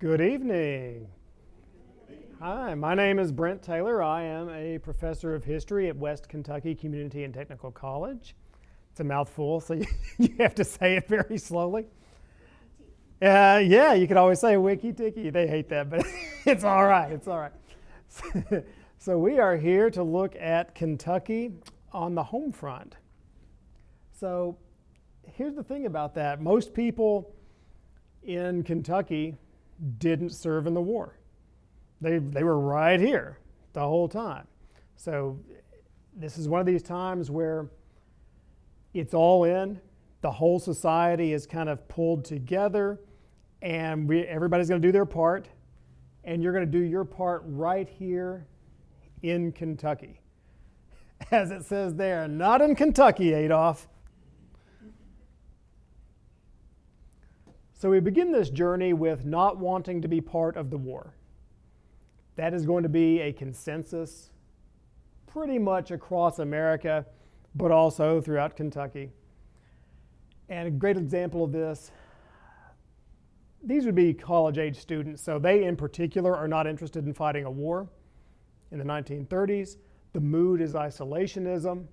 Good evening. Hi, my name is Brent Taylor. I am a professor of history at West Kentucky Community and Technical College. It's a mouthful, so you have to say it very slowly. Yeah, you could always say wiki tiki. They hate that, but it's all right. It's all right. So we are here to look at Kentucky on the home front. So here's the thing about that. Most people in Kentucky didn't serve in the war. They were right here the whole time. So this is one of these times where it's all in. The whole society is kind of pulled together, and everybody's going to do their part, and you're going to do your part right here in Kentucky. As it says there, not in Kentucky, Adolf. So we begin this journey with not wanting to be part of the war. That is going to be a consensus pretty much across America, but also throughout Kentucky. And a great example of this, these would be college-age students. So they in particular are not interested in fighting a war. In the 1930s, the mood is isolationism.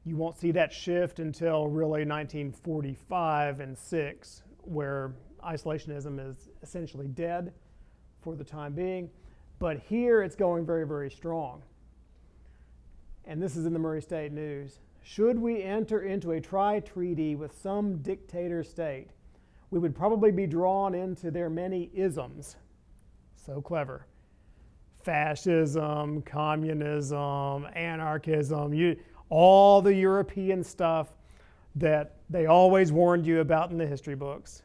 You won't see that shift until really 1945 and 6, where isolationism is essentially dead for the time being. But here it's going very, very strong. And this is in the Murray State News. Should we enter into a tri-treaty with some dictator state, we would probably be drawn into their many isms. So clever. Fascism, communism, anarchism, all the European stuff that they always warned you about in the history books,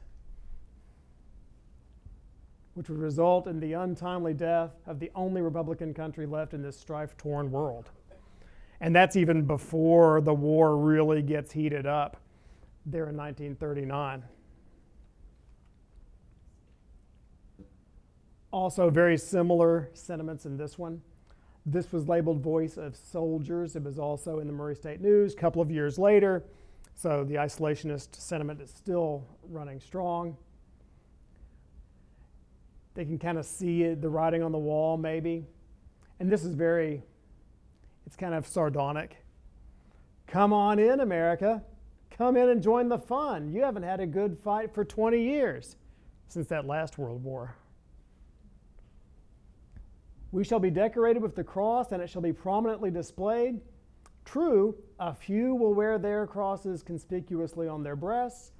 which would result in the untimely death of the only Republican country left in this strife-torn world. And that's even before the war really gets heated up there in 1939. Also very similar sentiments in this one. This was labeled Voice of Soldiers. It was also in the Murray State News a couple of years later. So the isolationist sentiment is still running strong. They can kind of see it, the writing on the wall maybe. And this is it's kind of sardonic. Come on in, America. Come in and join the fun. You haven't had a good fight for 20 years since that last World War. We shall be decorated with the cross, and it shall be prominently displayed. True, a few will wear their crosses conspicuously on their breasts,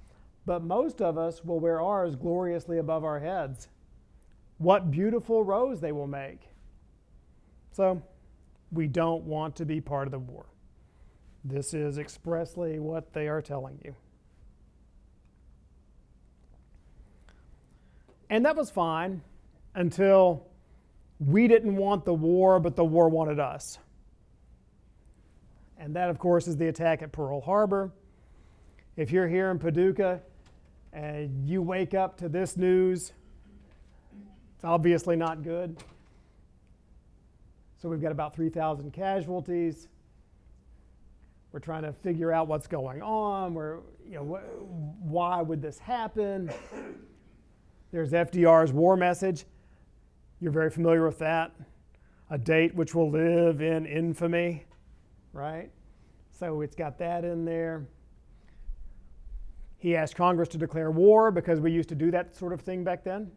but most of us will wear ours gloriously above our heads. What beautiful rows they will make. So, we don't want to be part of the war. This is expressly what they are telling you. And that was fine until we didn't want the war, but the war wanted us. And that, of course, is the attack at Pearl Harbor. If you're here in Paducah and you wake up to this news, it's obviously not good. So we've got about 3,000 casualties. We're trying to figure out what's going on. Why would this happen? There's FDR's war message. You're very familiar with that. A date which will live in infamy, right? So it's got that in there. He asked Congress to declare war because we used to do that sort of thing back then.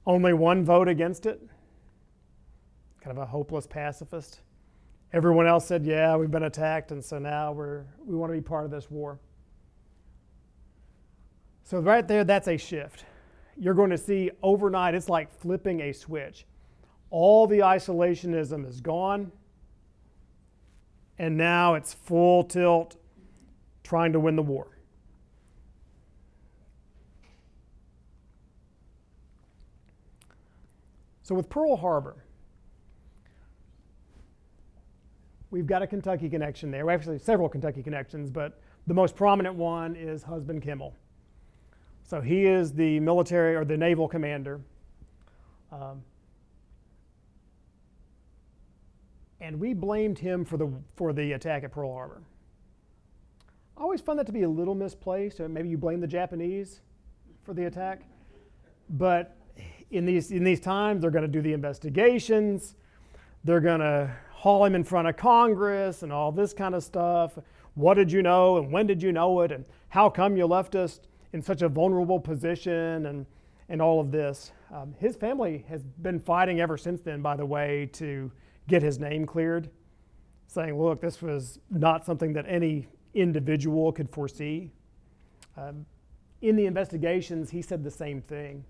Only one vote against it. Kind of a hopeless pacifist. Everyone else said, yeah, we've been attacked, and so now we want to be part of this war. So right there, that's a shift. You're going to see overnight, it's like flipping a switch. All the isolationism is gone, and now it's full tilt trying to win the war. So with Pearl Harbor, we've got a Kentucky connection there. We actually have several Kentucky connections, but the most prominent one is Husband Kimmel. So he is the military or the naval commander. And we blamed him for the attack at Pearl Harbor. I always found that to be a little misplaced. Maybe you blame the Japanese for the attack. But in these times, they're going to do the investigations. They're going to haul him in front of Congress and all this kind of stuff. What did you know, and when did you know it, and how come you left us in such a vulnerable position, and all of this. His family has been fighting ever since then, by the way, to get his name cleared, saying, look, this was not something that any individual could foresee. In the investigations, he said the same thing.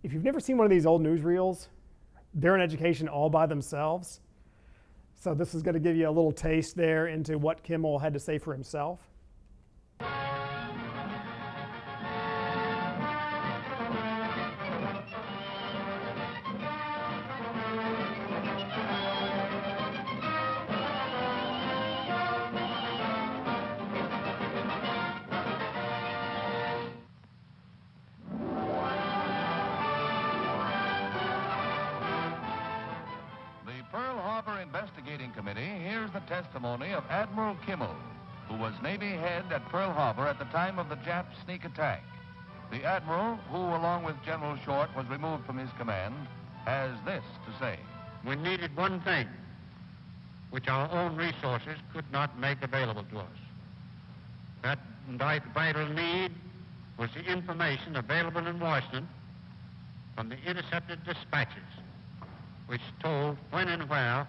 If you've never seen one of these old newsreels, they're an education all by themselves. So this is going to give you a little taste there into what Kimmel had to say for himself. Investigating Committee hears the testimony of Admiral Kimmel, who was Navy head at Pearl Harbor at the time of the Jap sneak attack. The Admiral, who along with General Short was removed from his command, has this to say. We needed one thing, which our own resources could not make available to us. That vital need was the information available in Washington from the intercepted dispatches, which told when and where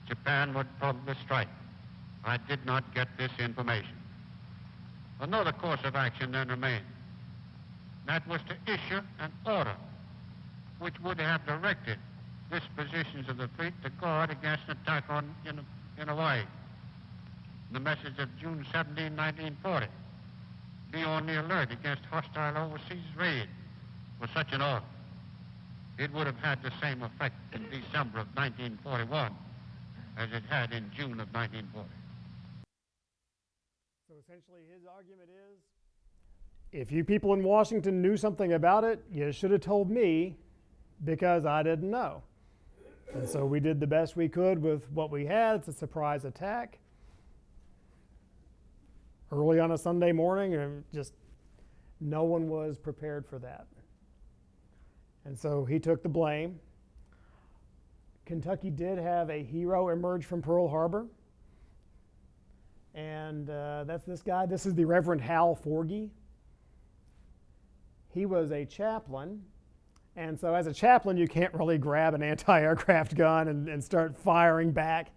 Japan would probably strike. I did not get this information. Another course of action then remained. That was to issue an order which would have directed dispositions of the fleet to guard against an attack in Hawaii. The message of June 17, 1940, be on the alert against hostile overseas raid, was such an order. It would have had the same effect in December of 1941 as it had in June of 1940. So essentially his argument is, if you people in Washington knew something about it, you should have told me because I didn't know. And so we did the best we could with what we had. It's a surprise attack. Early on a Sunday morning, and just no one was prepared for that. And so he took the blame. Kentucky did have a hero emerge from Pearl Harbor. And that's this guy. This is the Reverend Hal Forgy. He was a chaplain. And so as a chaplain, you can't really grab an anti-aircraft gun and start firing back.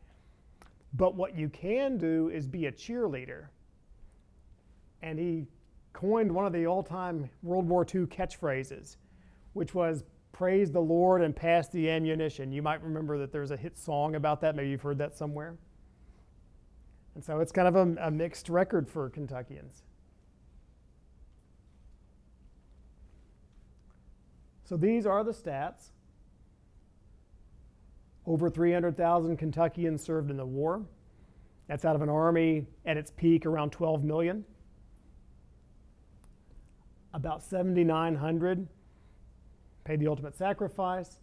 But what you can do is be a cheerleader. And he coined one of the all-time World War II catchphrases, which was, praise the Lord and pass the ammunition. You might remember that there's a hit song about that. Maybe you've heard that somewhere. And so it's kind of a mixed record for Kentuckians. So these are the stats. Over 300,000 Kentuckians served in the war. That's out of an army at its peak around 12 million. About 7,900 paid the ultimate sacrifice.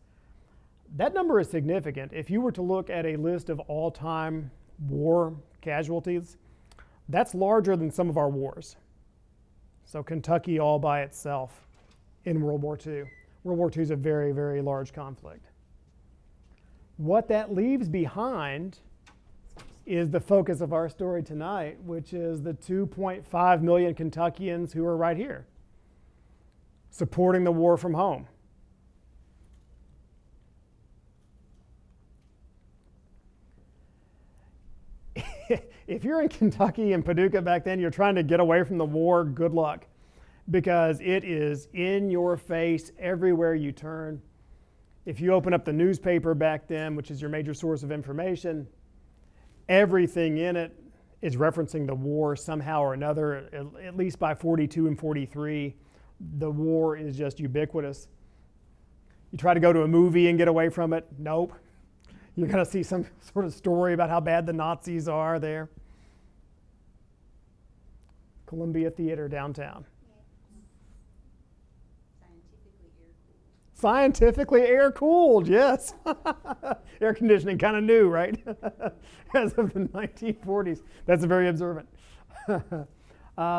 That number is significant. If you were to look at a list of all-time war casualties, that's larger than some of our wars. So Kentucky all by itself in World War II. World War II is a very, very large conflict. What that leaves behind is the focus of our story tonight, which is the 2.5 million Kentuckians who are right here, supporting the war from home. If you're in Kentucky and Paducah back then, you're trying to get away from the war, good luck. Because it is in your face everywhere you turn. If you open up the newspaper back then, which is your major source of information, everything in it is referencing the war somehow or another. At least by 42 and 43, the war is just ubiquitous. You try to go to a movie and get away from it, nope. You're going to see some sort of story about how bad the Nazis are there. Columbia Theater downtown. Scientifically air-cooled, yes. Air conditioning, kind of new, right? As of the 1940s. That's very observant.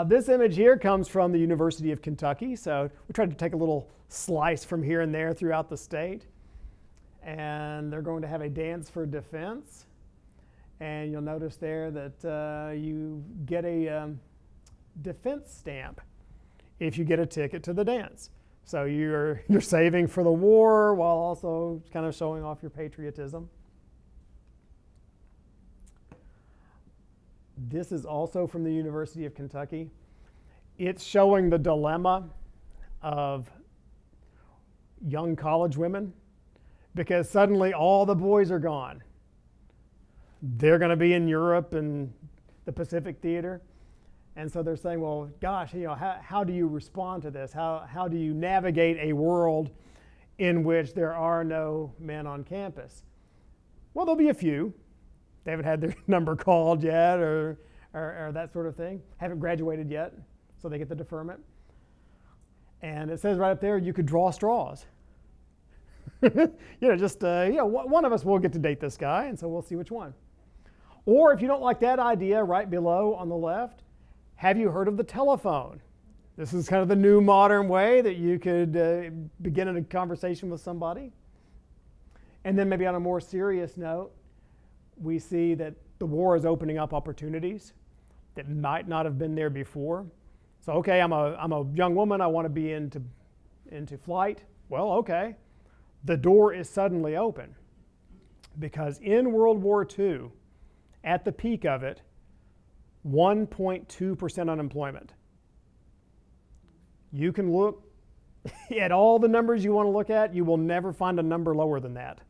This image here comes from the University of Kentucky, so we tried to take a little slice from here and there throughout the state. And they're going to have a dance for defense. And you'll notice there that you get a defense stamp if you get a ticket to the dance. So you're saving for the war while also kind of showing off your patriotism. This is also from the University of Kentucky. It's showing the dilemma of young college women because suddenly all the boys are gone. They're going to be in Europe and the Pacific Theater. And so they're saying, well, gosh, how do you respond to this? How do you navigate a world in which there are no men on campus? Well, there'll be a few. They haven't had their number called yet or that sort of thing. Haven't graduated yet, so they get the deferment. And it says right up there, you could draw straws. One of us will get to date this guy, and so we'll see which one. Or if you don't like that idea, right below on the left, have you heard of the telephone? This is kind of the new modern way that you could begin a conversation with somebody. And then maybe on a more serious note, we see that the war is opening up opportunities that might not have been there before. So, okay, I'm a young woman, I want to be into flight. Well, okay, the door is suddenly open because in World War II, at the peak of it, 1.2% unemployment. You can look at all the numbers you want to look at, you will never find a number lower than that.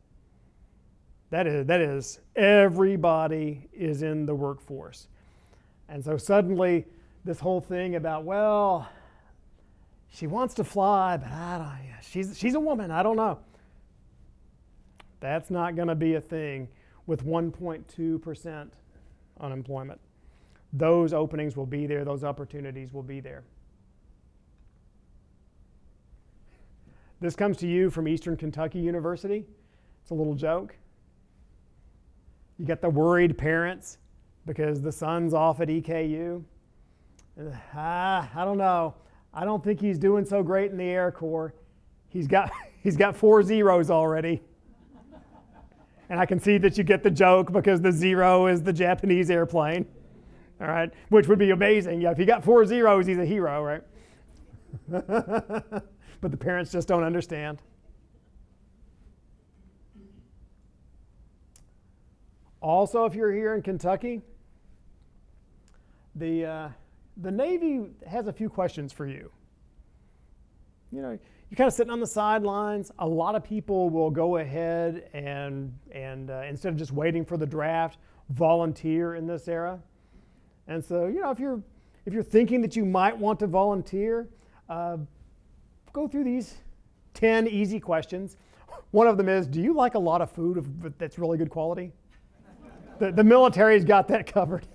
That is everybody is in the workforce. And so suddenly this whole thing about, well, she wants to fly, but she's a woman, I don't know. That's not going to be a thing with 1.2% unemployment. Those openings will be there, those opportunities will be there. This comes to you from Eastern Kentucky University. It's a little joke. You get the worried parents because the son's off at EKU. I don't know. I don't think he's doing so great in the Air Corps. He's got 4 zeros already. And I can see that you get the joke because the 0 is the Japanese airplane. All right, which would be amazing. Yeah, if he got 4 zeros, he's a hero, right? But the parents just don't understand. Also, if you're here in Kentucky, the Navy has a few questions for you. You know, you're kind of sitting on the sidelines. A lot of people will go ahead and instead of just waiting for the draft, volunteer in this era. And so, you know, if you're thinking that you might want to volunteer, go through these 10 easy questions. One of them is, do you like a lot of food that's really good quality? The military's got that covered.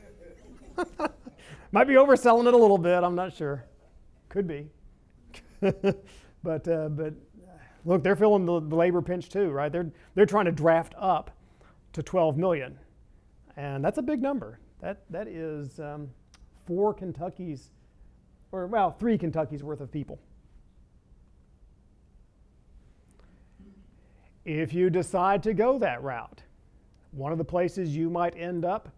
Might be overselling it a little bit, I'm not sure. Could be. But look, they're feeling the labor pinch too, right? They're trying to draft up to 12 million. And that's a big number. That is 3 Kentucky's worth of people. If you decide to go that route, one of the places you might end up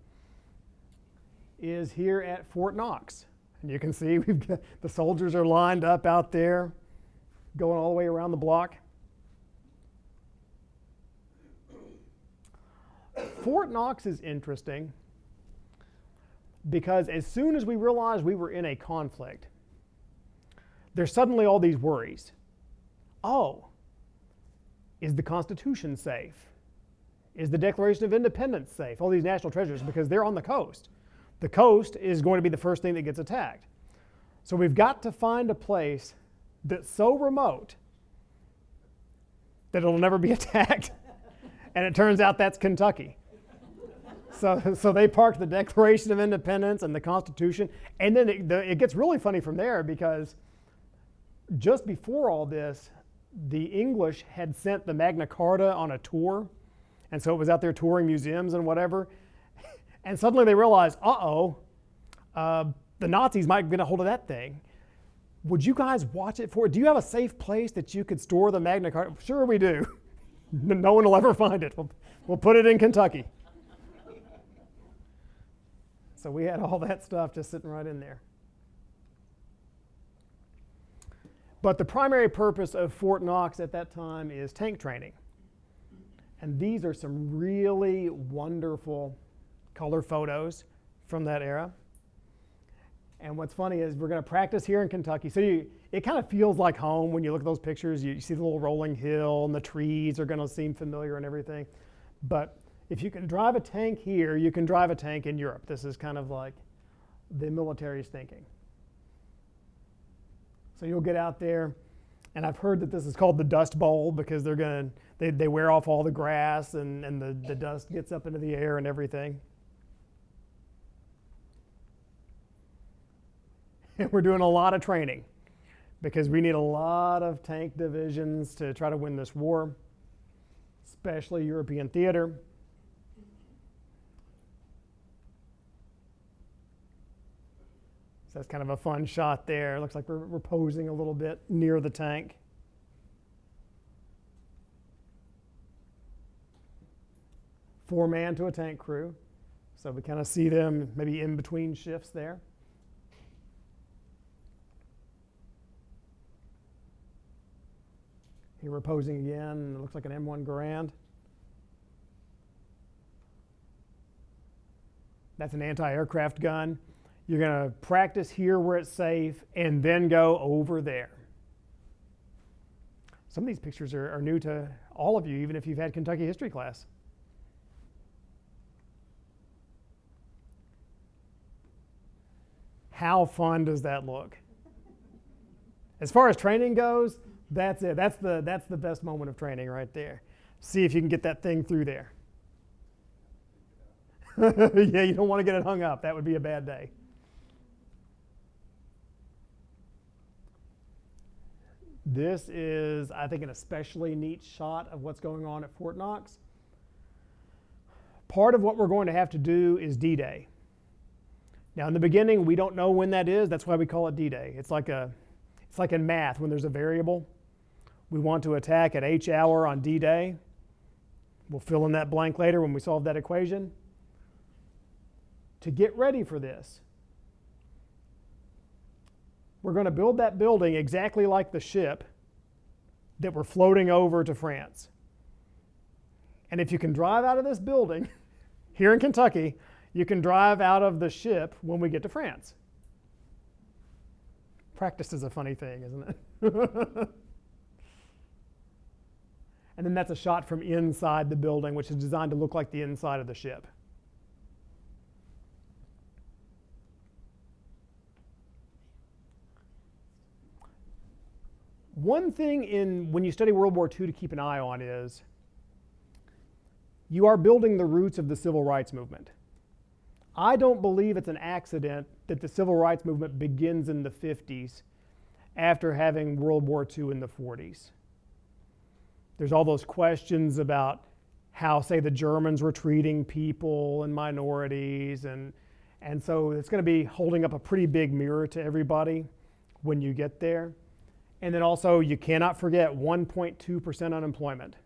is here at Fort Knox. And you can see we've got the soldiers are lined up out there, going all the way around the block. Fort Knox is interesting because as soon as we realized we were in a conflict, there's suddenly all these worries. Oh, is the Constitution safe? Is the Declaration of Independence safe? All these national treasures, because they're on the coast. The coast is going to be the first thing that gets attacked. So we've got to find a place that's so remote that it'll never be attacked. And it turns out that's Kentucky. So they parked the Declaration of Independence and the Constitution. And then it gets really funny from there because just before all this, the English had sent the Magna Carta on a tour. And so it was out there touring museums and whatever. And suddenly they realized, the the Nazis might get a hold of that thing. Would you guys watch it for? Do you have a safe place that you could store the Magna Carta? Sure we do. No one will ever find it. We'll put it in Kentucky. So we had all that stuff just sitting right in there. But the primary purpose of Fort Knox at that time is tank training. And these are some really wonderful color photos from that era. And what's funny is we're going to practice here in Kentucky. So it kind of feels like home when you look at those pictures. You see the little rolling hill and the trees are going to seem familiar and everything. But if you can drive a tank here, you can drive a tank in Europe. This is kind of like the military's thinking. So you'll get out there, and I've heard that this is called the Dust Bowl because they wear off all the grass and the dust gets up into the air and everything. And we're doing a lot of training because we need a lot of tank divisions to try to win this war, especially European theater. So that's kind of a fun shot there. Looks like we're posing a little bit near the tank. Four-man to a tank crew. So we kind of see them maybe in between shifts there. Here we're posing again. It looks like an M1 Garand. That's an anti-aircraft gun. You're going to practice here where it's safe and then go over there. Some of these pictures are new to all of you, even if you've had Kentucky history class. How fun does that look? As far as training goes, that's it. That's the best moment of training right there. See if you can get that thing through there. Yeah, you don't want to get it hung up. That would be a bad day. This is, I think, an especially neat shot of what's going on at Fort Knox. Part of what we're going to have to do is D-Day. Now, in the beginning, we don't know when that is. That's why we call it D-Day. It's like in math when there's a variable. We want to attack at H hour on D-Day. We'll fill in that blank later when we solve that equation. To get ready for this, we're going to build that building exactly like the ship that we're floating over to France. And if you can drive out of this building here in Kentucky, you can drive out of the ship when we get to France. Practice is a funny thing, isn't it? And then that's a shot from inside the building, which is designed to look like the inside of the ship. One thing when you study World War II to keep an eye on is you are building the roots of the civil rights movement. I don't believe it's an accident that the civil rights movement begins in the 50s after having World War II in the 40s. There's all those questions about how, say, the Germans were treating people and minorities, and so it's going to be holding up a pretty big mirror to everybody when you get there. And then also, you cannot forget 1.2% unemployment.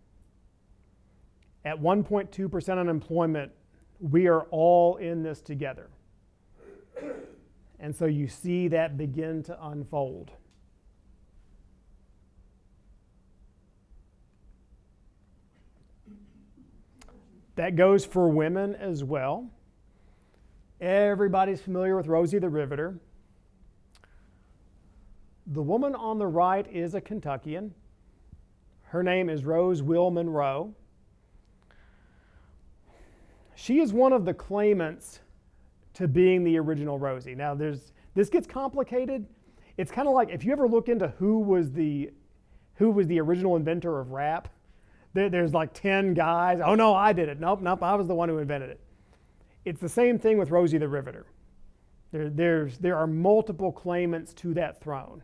At 1.2% unemployment, we are all in this together. And so you see that begin to unfold. That goes for women as well. Everybody's familiar with Rosie the Riveter. The woman on the right is a Kentuckian. Her name is Rose Will Monroe. She is one of the claimants to being the original Rosie. Now, this gets complicated. It's kind of like if you ever look into who was the original inventor of rap. There's like 10 guys. Oh no, I did it. Nope, I was the one who invented it. It's the same thing with Rosie the Riveter. There are multiple claimants to that throne.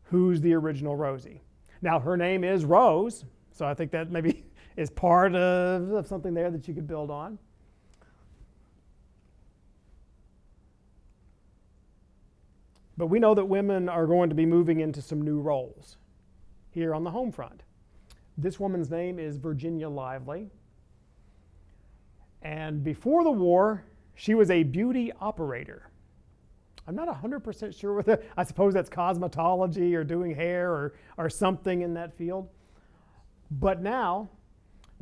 Who's the original Rosie? Now, her name is Rose, so I think that maybe is part of something there that you could build on. But we know that women are going to be moving into some new roles here on the home front. This woman's name is Virginia Lively. And before the war, she was a beauty operator. I'm not 100% sure with it. I suppose that's cosmetology or doing hair or something in that field. But now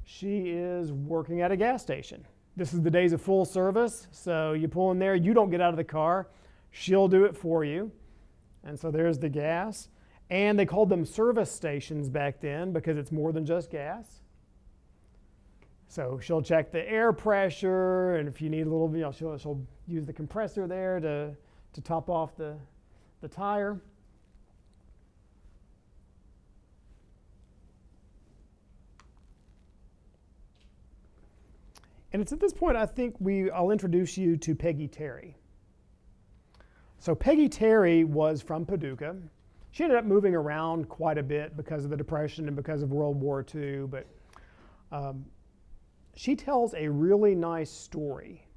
she is working at a gas station. This is the days of full service. So you pull in there, you don't get out of the car. She'll do it for you. And so there's the gas. And they called them service stations back then because it's more than just gas. So she'll check the air pressure, and if you need a little, she'll use the compressor there to top off the tire. And it's at this point I think I'll introduce you to Peggy Terry. So Peggy Terry was from Paducah. She ended up moving around quite a bit because of the Depression and because of World War II, but she tells a really nice story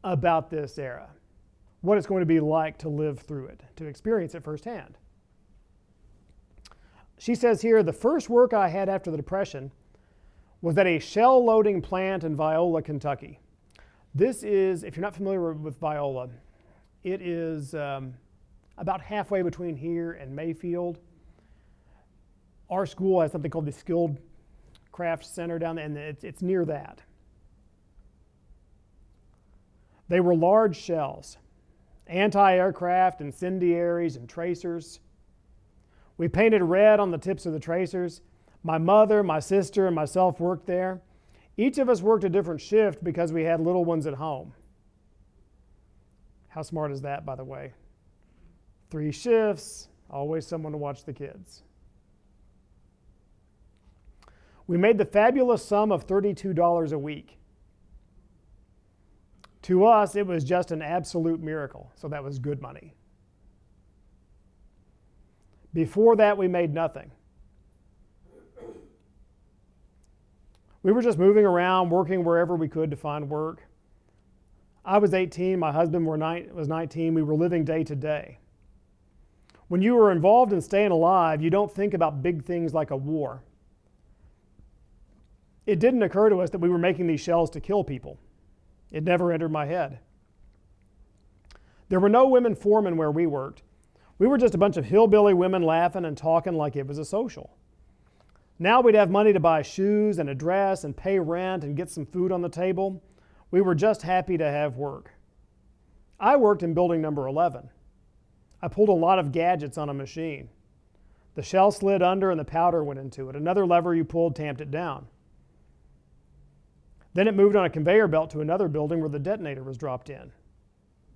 about this era, what it's going to be like to live through it, to experience it firsthand. She says here, the first work I had after the Depression was at a shell loading plant in Viola, Kentucky. This is, if you're not familiar with Viola, it is about halfway between here and Mayfield. Our school has something called the Skilled Craft Center down there, and it's near that. They were large shells, anti-aircraft, incendiaries, and tracers. We painted red on the tips of the tracers. My mother, my sister, and myself worked there. Each of us worked a different shift because we had little ones at home. How smart is that, by the way? 3 shifts, always someone to watch the kids. We made the fabulous sum of $32 a week. To us, it was just an absolute miracle, so that was good money. Before that, we made nothing. We were just moving around, working wherever we could to find work. I was 18, my husband was 19, we were living day to day. When you were involved in staying alive, you don't think about big things like a war. It didn't occur to us that we were making these shells to kill people. It never entered my head. There were no women foremen where we worked. We were just a bunch of hillbilly women laughing and talking like it was a social. Now we'd have money to buy shoes and a dress and pay rent and get some food on the table. We were just happy to have work. I worked in building number 11. I pulled a lot of gadgets on a machine. The shell slid under and the powder went into it. Another lever you pulled tamped it down. Then it moved on a conveyor belt to another building where the detonator was dropped in.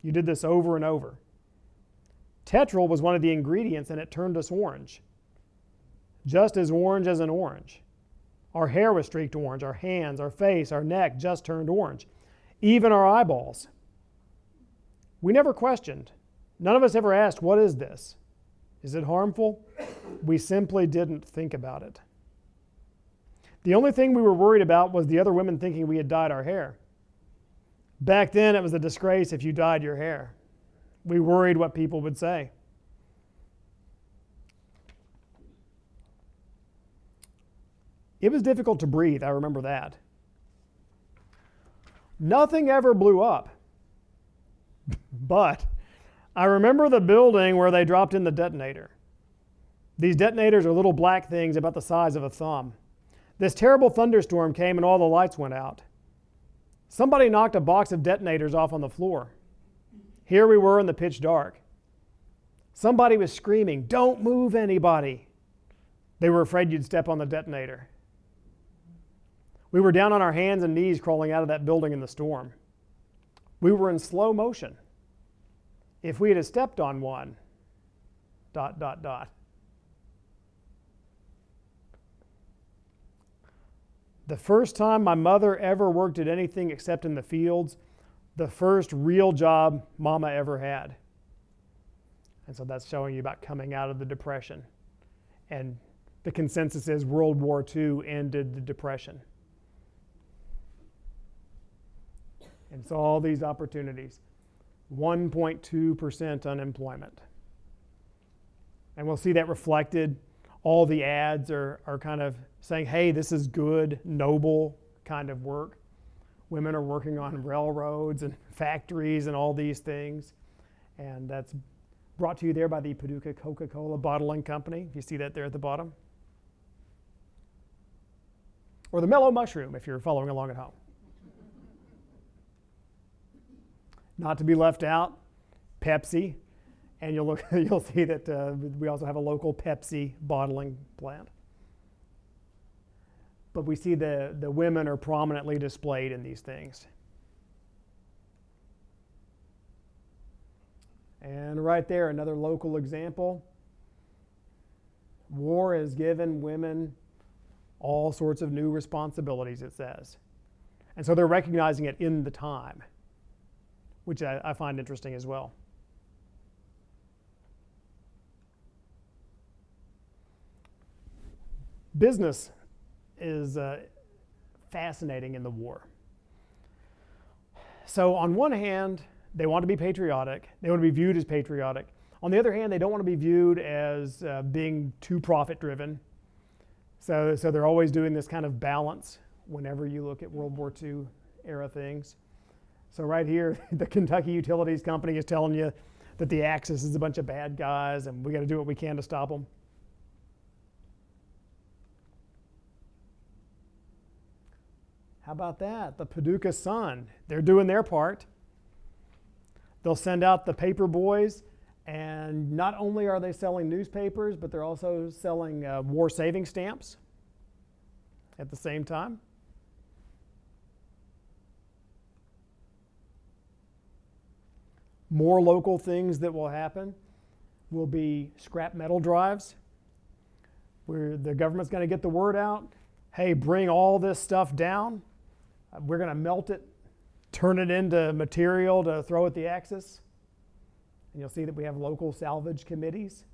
You did this over and over. Tetrol was one of the ingredients and it turned us orange. Just as orange as an orange. Our hair was streaked orange, our hands, our face, our neck just turned orange. Even our eyeballs. We never questioned. None of us ever asked, what is this? Is it harmful? We simply didn't think about it. The only thing we were worried about was the other women thinking we had dyed our hair. Back then, it was a disgrace if you dyed your hair. We worried what people would say. It was difficult to breathe, I remember that. Nothing ever blew up. But I remember the building where they dropped in the detonator. These detonators are little black things about the size of a thumb. This terrible thunderstorm came and all the lights went out. Somebody knocked a box of detonators off on the floor. Here we were in the pitch dark. Somebody was screaming, "Don't move anybody." They were afraid you'd step on the detonator. We were down on our hands and knees crawling out of that building in the storm. We were in slow motion. If we had stepped on one, ... The first time my mother ever worked at anything except in the fields, the first real job Mama ever had. And so that's showing you about coming out of the Depression. And the consensus is World War II ended the Depression. And so all these opportunities. 1.2% unemployment. And we'll see that reflected. All the ads are kind of saying, hey, this is good, noble kind of work. Women are working on railroads and factories and all these things. And that's brought to you there by the Paducah Coca-Cola Bottling Company. You see that there at the bottom. Or the mellow mushroom if you're following along at home. Not to be left out, Pepsi. And you'll see that we also have a local Pepsi bottling plant. But we see the women are prominently displayed in these things. And right there, another local example. War has given women all sorts of new responsibilities, it says. And so they're recognizing it in the time, which I find interesting as well. Business is fascinating in the war. So on one hand, they want to be patriotic. They want to be viewed as patriotic. On the other hand, they don't want to be viewed as being too profit-driven. So they're always doing this kind of balance whenever you look at World War II era things. So right here, the Kentucky Utilities Company is telling you that the Axis is a bunch of bad guys and we got to do what we can to stop them. How about that? The Paducah Sun, they're doing their part. They'll send out the paper boys, and not only are they selling newspapers, but they're also selling war saving stamps at the same time. More local things that will happen will be scrap metal drives, where the government's going to get the word out. Hey, bring all this stuff down. We're going to melt it, turn it into material to throw at the Axis. And you'll see that we have local salvage committees.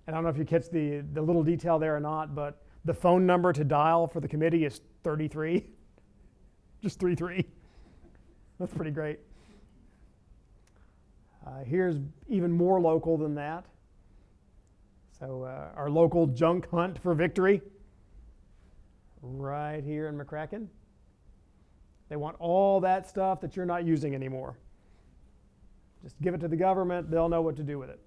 And I don't know if you catch the little detail there or not, but the phone number to dial for the committee is 33. Just 33. That's pretty great. Here's even more local than that. So our local junk hunt for victory, right here in McCracken. They want all that stuff that you're not using anymore. Just give it to the government, they'll know what to do with it.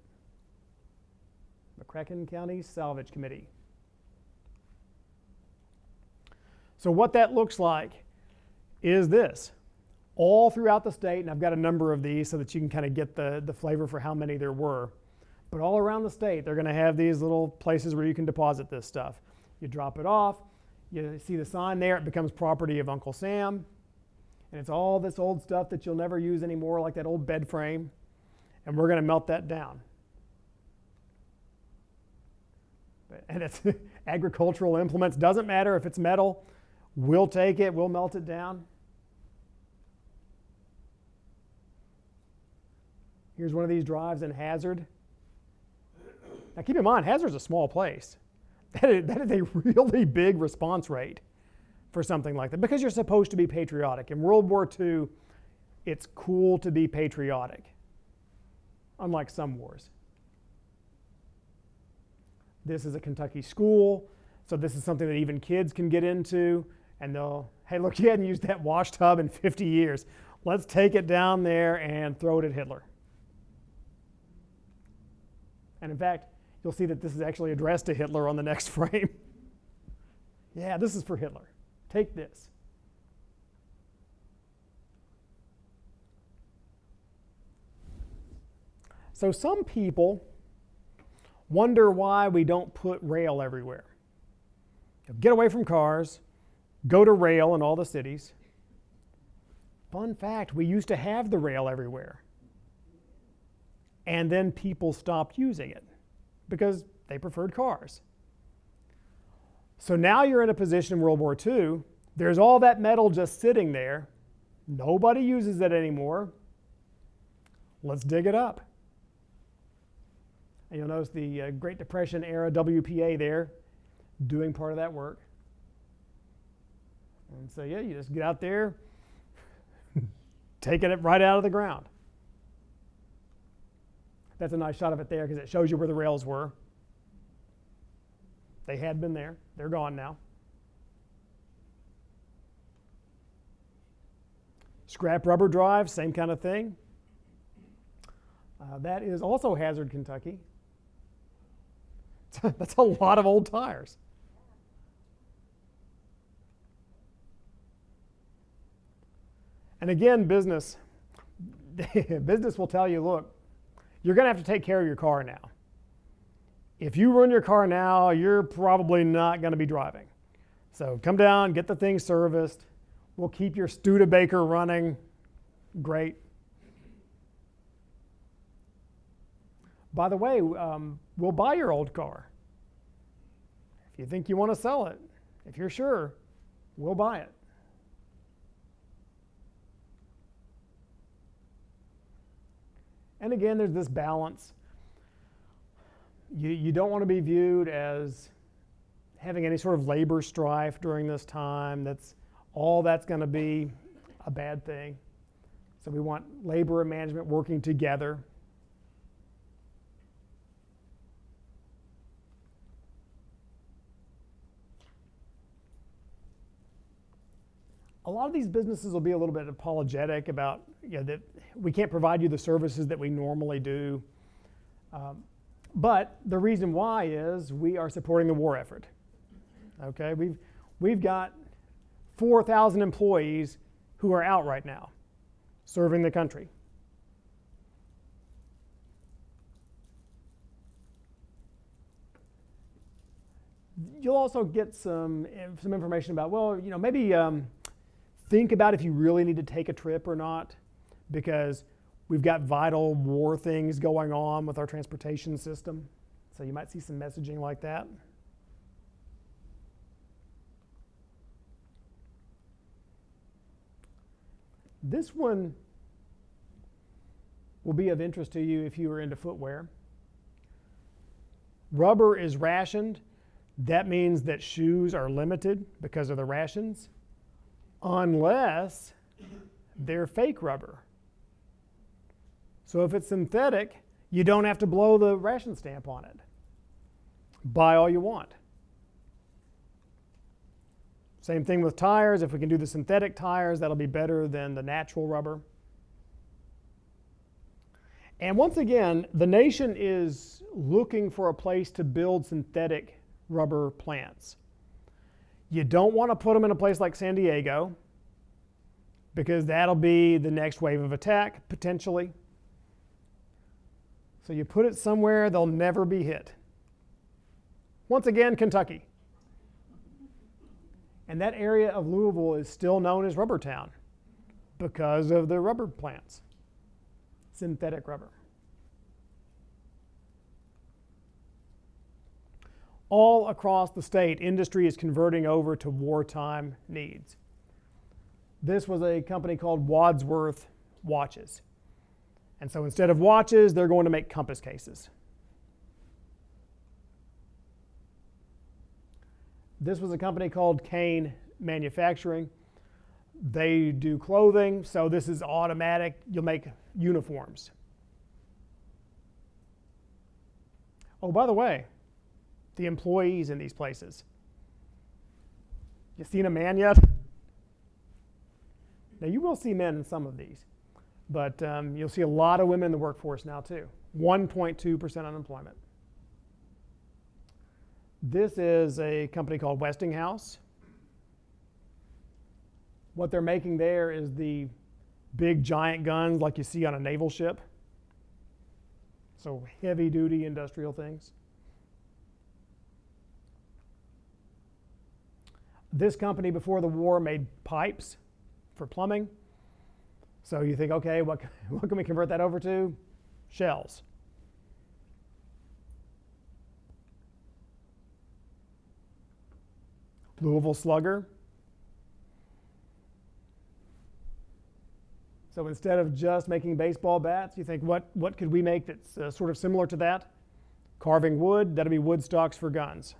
McCracken County Salvage Committee. So what that looks like is this. All throughout the state, and I've got a number of these so that you can kind of get the flavor for how many there were. But all around the state, they're going to have these little places where you can deposit this stuff. You drop it off, you see the sign there, it becomes property of Uncle Sam. And it's all this old stuff that you'll never use anymore, like that old bed frame. And we're going to melt that down. And it's agricultural implements. Doesn't matter if it's metal. We'll take it. We'll melt it down. Here's one of these drives in Hazard. Now keep in mind, Hazard's a small place. That is a really big response rate for something like that, because you're supposed to be patriotic. In World War II, it's cool to be patriotic, unlike some wars. This is a Kentucky school, so this is something that even kids can get into, and they'll, hey, look, you hadn't used that wash tub in 50 years. Let's take it down there and throw it at Hitler. And in fact, you'll see that this is actually addressed to Hitler on the next frame. Yeah, this is for Hitler. Take this. So some people wonder why we don't put rail everywhere. Get away from cars, go to rail in all the cities. Fun fact, we used to have the rail everywhere. And then people stopped using it because they preferred cars. So now you're in a position in World War II, there's all that metal just sitting there. Nobody uses it anymore. Let's dig it up. And you'll notice the Great Depression era WPA there doing part of that work. And so yeah, you just get out there, taking it right out of the ground. That's a nice shot of it there because it shows you where the rails were. They had been there. They're gone now. Scrap rubber drive, same kind of thing. That is also Hazard, Kentucky. That's a lot of old tires. And again, business will tell you, look, you're going to have to take care of your car now. If you run your car now, you're probably not going to be driving. So come down, get the thing serviced. We'll keep your Studebaker running. Great. By the way, we'll buy your old car. If you think you want to sell it, if you're sure, we'll buy it. And again, there's this balance. You don't want to be viewed as having any sort of labor strife during this time. That's going to be a bad thing. So we want labor and management working together. A lot of these businesses will be a little bit apologetic about that we can't provide you the services that we normally do. But the reason why is we are supporting the war effort. Okay, we've got 4,000 employees who are out right now serving the country. You'll also get some information about, well, maybe think about if you really need to take a trip or not, because we've got vital war things going on with our transportation system. So you might see some messaging like that. This one will be of interest to you if you are into footwear. Rubber is rationed. That means that shoes are limited because of the rations, unless they're fake rubber. So if it's synthetic, you don't have to blow the ration stamp on it. Buy all you want. Same thing with tires. If we can do the synthetic tires, that'll be better than the natural rubber. And once again, the nation is looking for a place to build synthetic rubber plants. You don't want to put them in a place like San Diego, because that'll be the next wave of attack, potentially. So you put it somewhere they'll never be hit. Once again, Kentucky. And that area of Louisville is still known as Rubber Town because of the rubber plants, synthetic rubber. All across the state, industry is converting over to wartime needs. This was a company called Wadsworth Watches. And so instead of watches, they're going to make compass cases. This was a company called Kane Manufacturing. They do clothing, so this is automatic. You'll make uniforms. Oh, by the way, the employees in these places. You seen a man yet? Now you will see men in some of these, but you'll see a lot of women in the workforce now too. 1.2% unemployment. This is a company called Westinghouse. What they're making there is the big giant guns like you see on a naval ship. So heavy duty industrial things. This company before the war made pipes for plumbing. So you think, okay, what can we convert that over to? Shells. Louisville Slugger. So instead of just making baseball bats, you think, what could we make that's sort of similar to that? Carving wood, that'll be wood stocks for guns.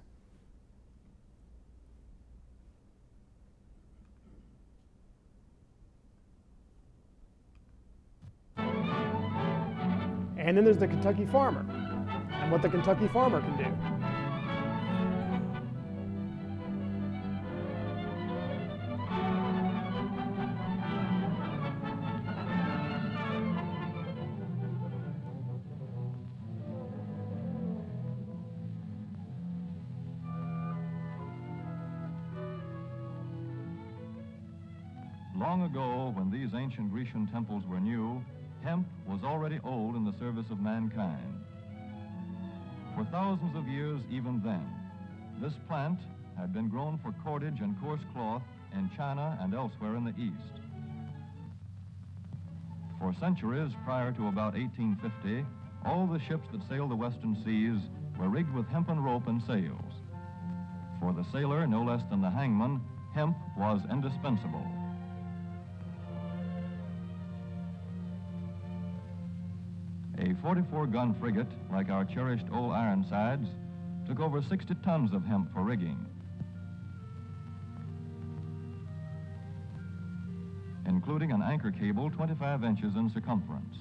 And then there's the Kentucky farmer and what the Kentucky farmer can do. Long ago, when these ancient Grecian temples were new, hemp was already old in the service of mankind. For thousands of years even then, this plant had been grown for cordage and coarse cloth in China and elsewhere in the East. For centuries prior to about 1850, all the ships that sailed the western seas were rigged with hempen rope and sails. For the sailor, no less than the hangman, hemp was indispensable. A 44-gun frigate, like our cherished old Ironsides, took over 60 tons of hemp for rigging. Including an anchor cable 25 inches in circumference.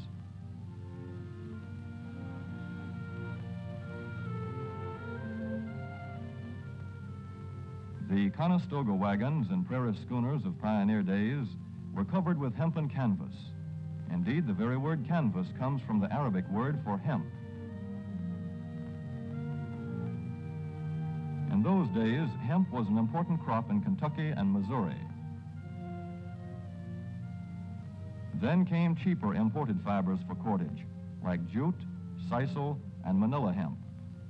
The Conestoga wagons and prairie schooners of pioneer days were covered with hempen canvas. Indeed, the very word canvas comes from the Arabic word for hemp. In those days, hemp was an important crop in Kentucky and Missouri. Then came cheaper imported fibers for cordage, like jute, sisal, and manila hemp,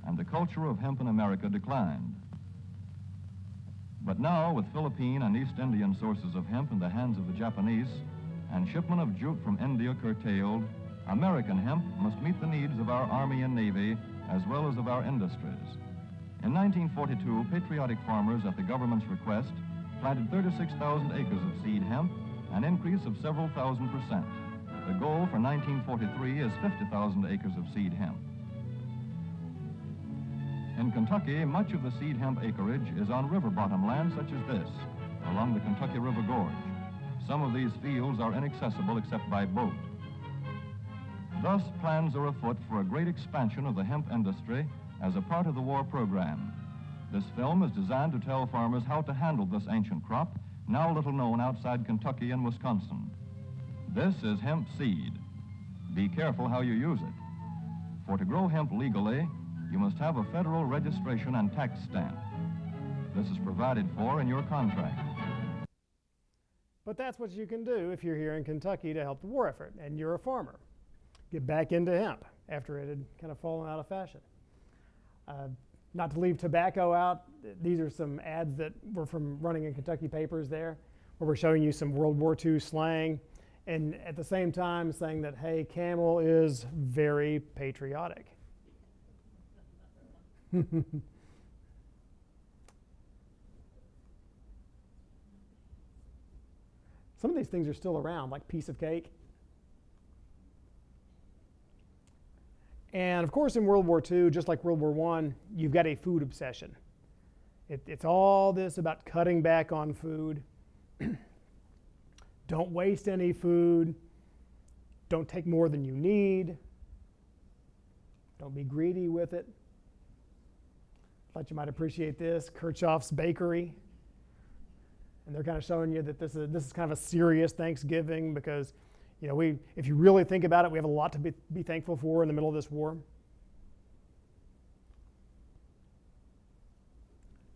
and the culture of hemp in America declined. But now, with Philippine and East Indian sources of hemp in the hands of the Japanese, and shipment of jute from India curtailed, American hemp must meet the needs of our Army and Navy as well as of our industries. In 1942, patriotic farmers at the government's request planted 36,000 acres of seed hemp, an increase of several thousand %. The goal for 1943 is 50,000 acres of seed hemp. In Kentucky, much of the seed hemp acreage is on river bottom land such as this, along the Kentucky River Gorge. Some of these fields are inaccessible except by boat. Thus, plans are afoot for a great expansion of the hemp industry as a part of the war program. This film is designed to tell farmers how to handle this ancient crop, now little known outside Kentucky and Wisconsin. This is hemp seed. Be careful how you use it. For to grow hemp legally, you must have a federal registration and tax stamp. This is provided for in your contract. But that's what you can do if you're here in Kentucky to help the war effort and you're a farmer. Get back into hemp after it had kind of fallen out of fashion. Not to leave tobacco out, these are some ads that were from running in Kentucky papers there, where we're showing you some World War II slang, and at the same time saying that, hey, Camel is very patriotic. Some of these things are still around, like piece of cake. And of course, in World War II, just like World War I, you've got a food obsession. It's all this about cutting back on food. Don't waste any food. Don't take more than you need. Don't be greedy with it. Thought you might appreciate this, Kirchhoff's Bakery. And they're kind of showing you that this is kind of a serious Thanksgiving because, you know, if you really think about it, we have a lot to be thankful for in the middle of this war.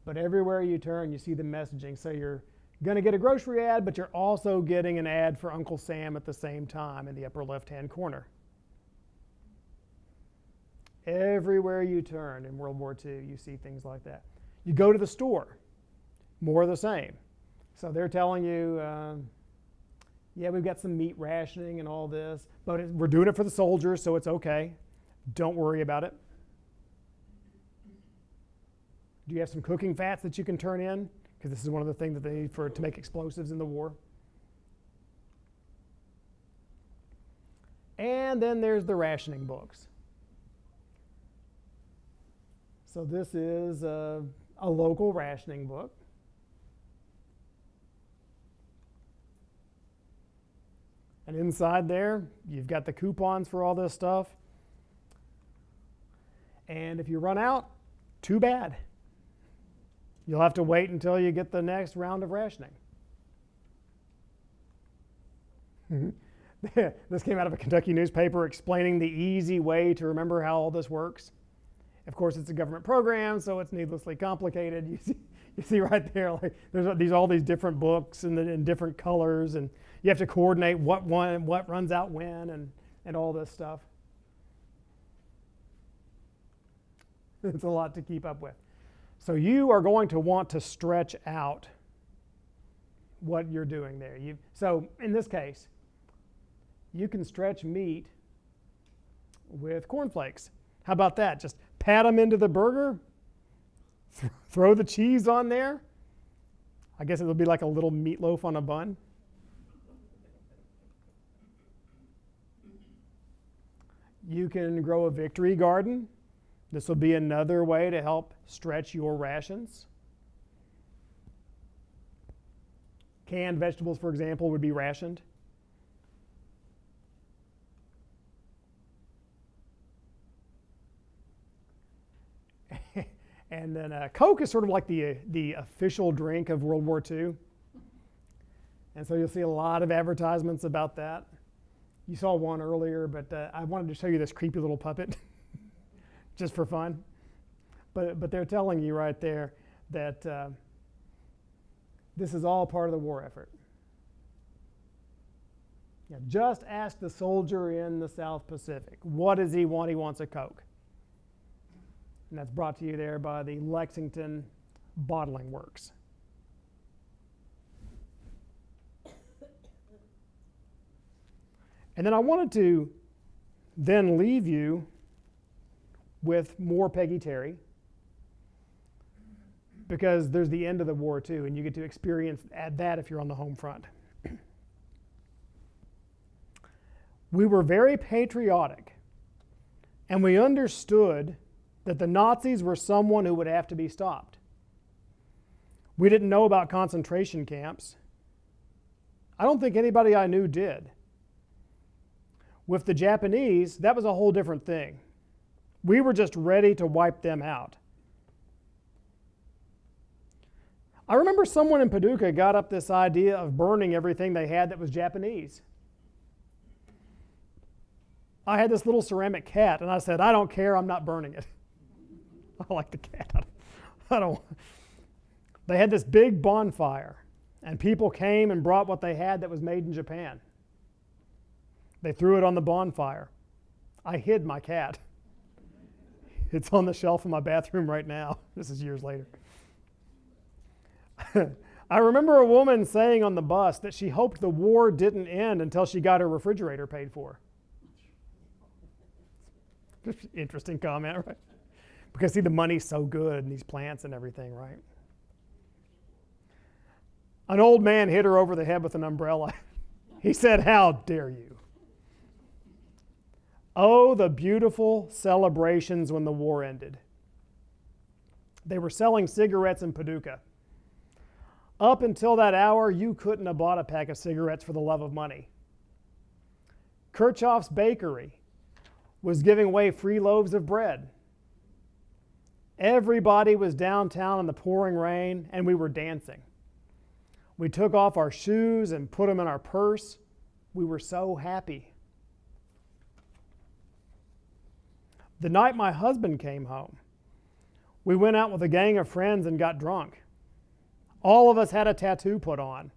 But everywhere you turn, you see the messaging. So you're going to get a grocery ad, but you're also getting an ad for Uncle Sam at the same time in the upper left-hand corner. Everywhere you turn in World War II, you see things like that. You go to the store, more of the same. So they're telling you, yeah, we've got some meat rationing and all this, but we're doing it for the soldiers, so it's okay. Don't worry about it. Do you have some cooking fats that you can turn in? Because this is one of the things that they need to make explosives in the war. And then there's the rationing books. So this is a local rationing book. And inside there, you've got the coupons for all this stuff. And if you run out, too bad. You'll have to wait until you get the next round of rationing. This came out of a Kentucky newspaper explaining the easy way to remember how all this works. Of course, it's a government program, so it's needlessly complicated. You see right there, like there's all these different books in different colors, and you have to coordinate what runs out when, and all this stuff. It's a lot to keep up with. So you are going to want to stretch out what you're doing there. So in this case, you can stretch meat with cornflakes. How about that? Just pat them into the burger, throw the cheese on there. I guess it'll be like a little meatloaf on a bun. You can grow a victory garden. This will be another way to help stretch your rations. Canned vegetables, for example, would be rationed. And then Coke is sort of like the official drink of World War II. And so you'll see a lot of advertisements about that. You saw one earlier, but I wanted to show you this creepy little puppet just for fun. But they're telling you right there that this is all part of the war effort. Yeah, just ask the soldier in the South Pacific. What does he want? He wants a Coke. And that's brought to you there by the Lexington Bottling Works. And then I wanted to then leave you with more Peggy Terry, because there's the end of the war too, and you get to experience that if you're on the home front. We were very patriotic, and we understood that the Nazis were someone who would have to be stopped. We didn't know about concentration camps. I don't think anybody I knew did. With the Japanese, that was a whole different thing. We were just ready to wipe them out. I remember someone in Paducah got up this idea of burning everything they had that was Japanese. I had this little ceramic cat, and I said, I don't care, I'm not burning it. I like the cat. I don't. They had this big bonfire, and people came and brought what they had that was made in Japan. They threw it on the bonfire. I hid my cat. It's on the shelf in my bathroom right now. This is years later. I remember a woman saying on the bus that she hoped the war didn't end until she got her refrigerator paid for. Interesting comment, right? Because see, the money's so good in these plants and everything, right? An old man hit her over the head with an umbrella. He said, "How dare you?" Oh, the beautiful celebrations when the war ended. They were selling cigarettes in Paducah. Up until that hour, you couldn't have bought a pack of cigarettes for the love of money. Kirchhoff's Bakery was giving away free loaves of bread. Everybody was downtown in the pouring rain, and we were dancing. We took off our shoes and put them in our purse. We were so happy. The night my husband came home, we went out with a gang of friends and got drunk. All of us had a tattoo put on.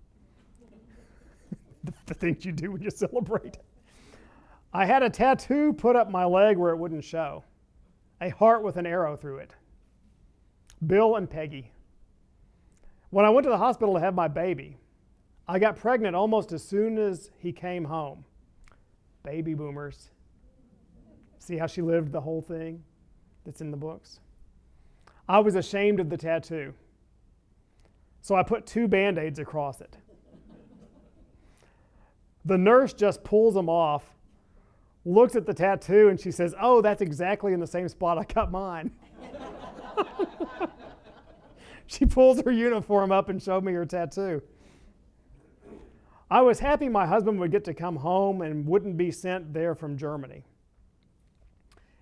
The things you do when you celebrate. I had a tattoo put up my leg where it wouldn't show. A heart with an arrow through it. Bill and Peggy. When I went to the hospital to have my baby, I got pregnant almost as soon as he came home. Baby boomers. See how she lived the whole thing that's in the books? I was ashamed of the tattoo, so I put 2 Band-Aids across it. The nurse just pulls them off, looks at the tattoo, and she says, "Oh, that's exactly in the same spot I cut mine." She pulls her uniform up and showed me her tattoo. I was happy my husband would get to come home and wouldn't be sent there from Germany.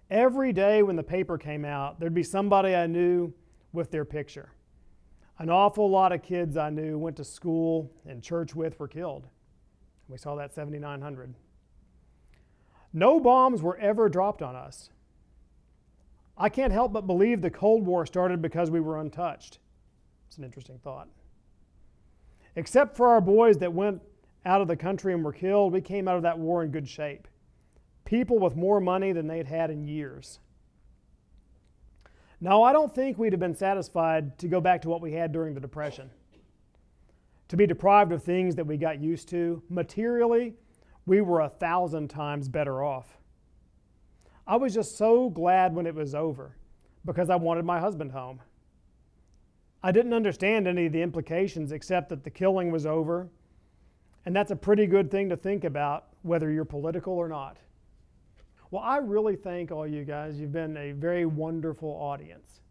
Every day when the paper came out, there'd be somebody I knew with their picture. An awful lot of kids I knew, went to school and church with, were killed. We saw that 7,900. No bombs were ever dropped on us. I can't help but believe the Cold War started because we were untouched. It's an interesting thought. Except for our boys that went out of the country and were killed, we came out of that war in good shape. People with more money than they'd had in years. Now, I don't think we'd have been satisfied to go back to what we had during the Depression. To be deprived of things that we got used to, materially, we were 1,000 times better off. I was just so glad when it was over because I wanted my husband home. I didn't understand any of the implications except that the killing was over, and that's a pretty good thing to think about whether you're political or not. Well, I really thank all you guys. You've been a very wonderful audience.